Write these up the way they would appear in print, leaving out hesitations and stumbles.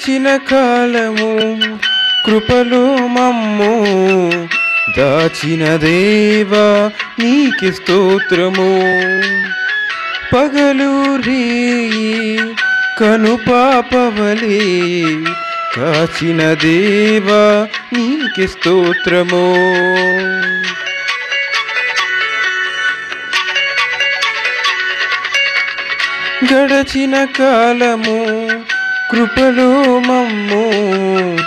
గడచిన కాలము కృపలో మమ్ము దాచిన దేవా నీకి స్తోత్రము. పగలు రేయి కనుపాపవలే కాచిన దేవా నీకి స్తోత్రము. గడచిన కాలము కృపలో మమ్ము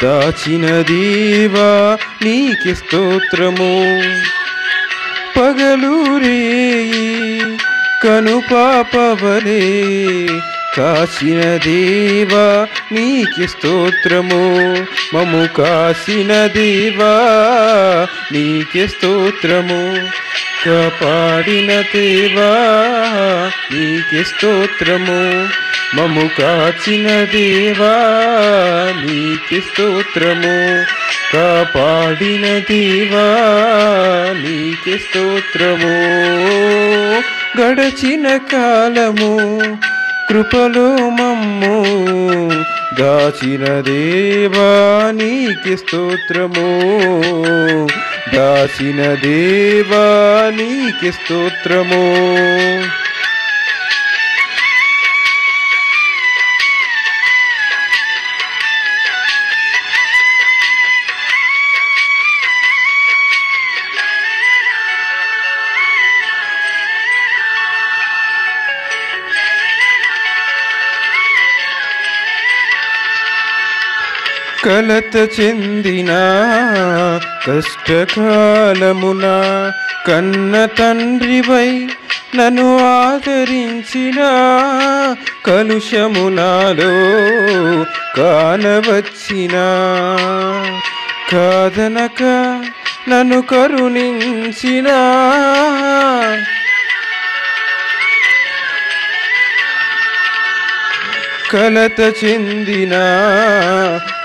దాచిన దేవా నీకి స్తోత్రము. పగలు రేయి కనుపాపవలే కాసిన దేవా నీకి స్తోత్రము. మమ్ము కాసిన దేవా నీకి స్తోత్రము. కాపాడిన దేవా నీకి స్తోత్రము. మమ్ము కాచిన దేవా నీకి స్తోత్రము. కాపాడిన దేవా నీకి స్తోత్రము. గడచిన కాలము కృపలో మమ్ము దాచిన దేవా నీకి స్తోత్రము. దాచిన దేవా నీకి స్తోత్రము. కలత చెందిన కష్టకాలమున కన్న తండ్రివై నన్ను ఆదరించిన కలుషమునాలో కానవచ్చిన కాదనక నన్ను కరుణించిన కలత చెందిన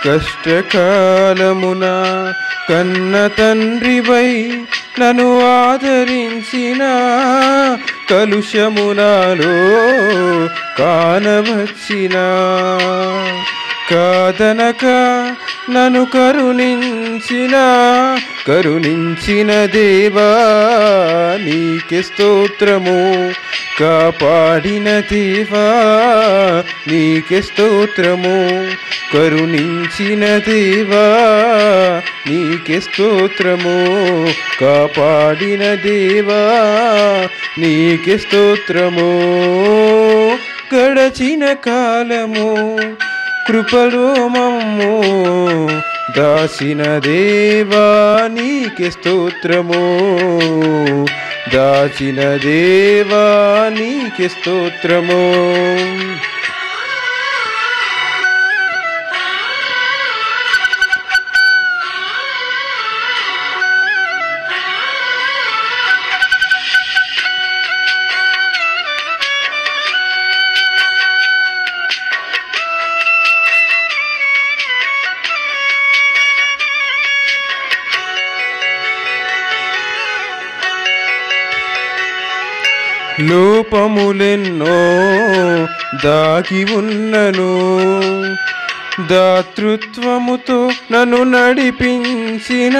కష్టకాలమున కన్న తండ్రివై నన్ను ఆదరించిన కలుషమునాలో కానవచ్చిన కాదనక నన్ను కరుణించిన దేవా నీకి స్తోత్రము. కాపాడిన దేవా నీకి స్తోత్రము. కరుణించిన దేవా నీకి స్తోత్రము. కాపాడిన దేవా నీకి స్తోత్రము. గడచిన కాలము కృపలో మమ్ము దాసిన దేవా నీకి స్తోత్రము. దాచిన దేవా నీకి స్తోత్రము. లోపములెన్నో దాగి ఉన్నను దాతృత్వముతో నన్ను నడిపించిన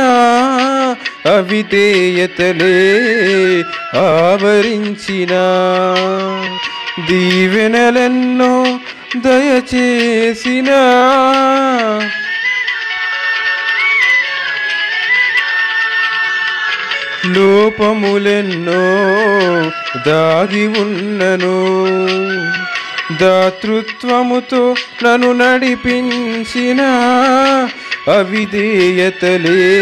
అవిధేయతలే ఆవరించిన దీవెనలెన్నో దయచేసిన లోపములెన్నో దాగి ఉన్నను దాతృత్వముతో నన్ను నడిపించిన అవిధేయతలే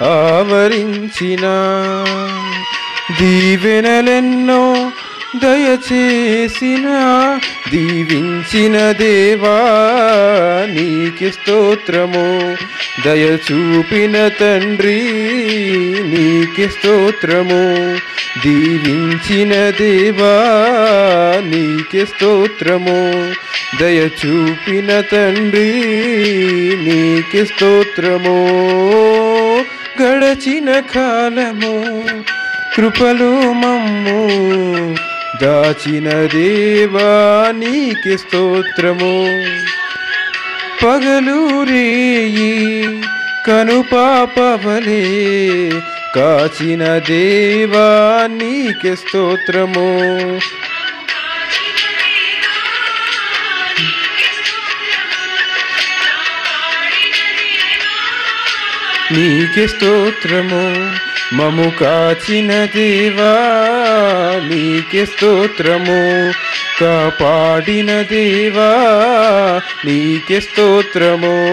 ఆవరించిన దీవెనలెన్నో దయచేసిన దీవించిన దేవా నీకి స్తోత్రము. దయ చూపిన తండ్రి నీకి స్తోత్రము. దీవించిన దేవా నీకి స్తోత్రము. దయ చూపిన తండ్రి నీకి స్తోత్రము. గడచిన కాలము కృపలో మమ్ము దాచిన దేవా నీకి స్తోత్రము. పగలు రేయి కనుపాపవలే కాచిన దేవా నీకే స్తోత్రము. నీకే స్తోత్రము. మము కాచిన దేవా నీకే స్తోత్రము. కాపాడిన దేవా నీకే స్తోత్రము.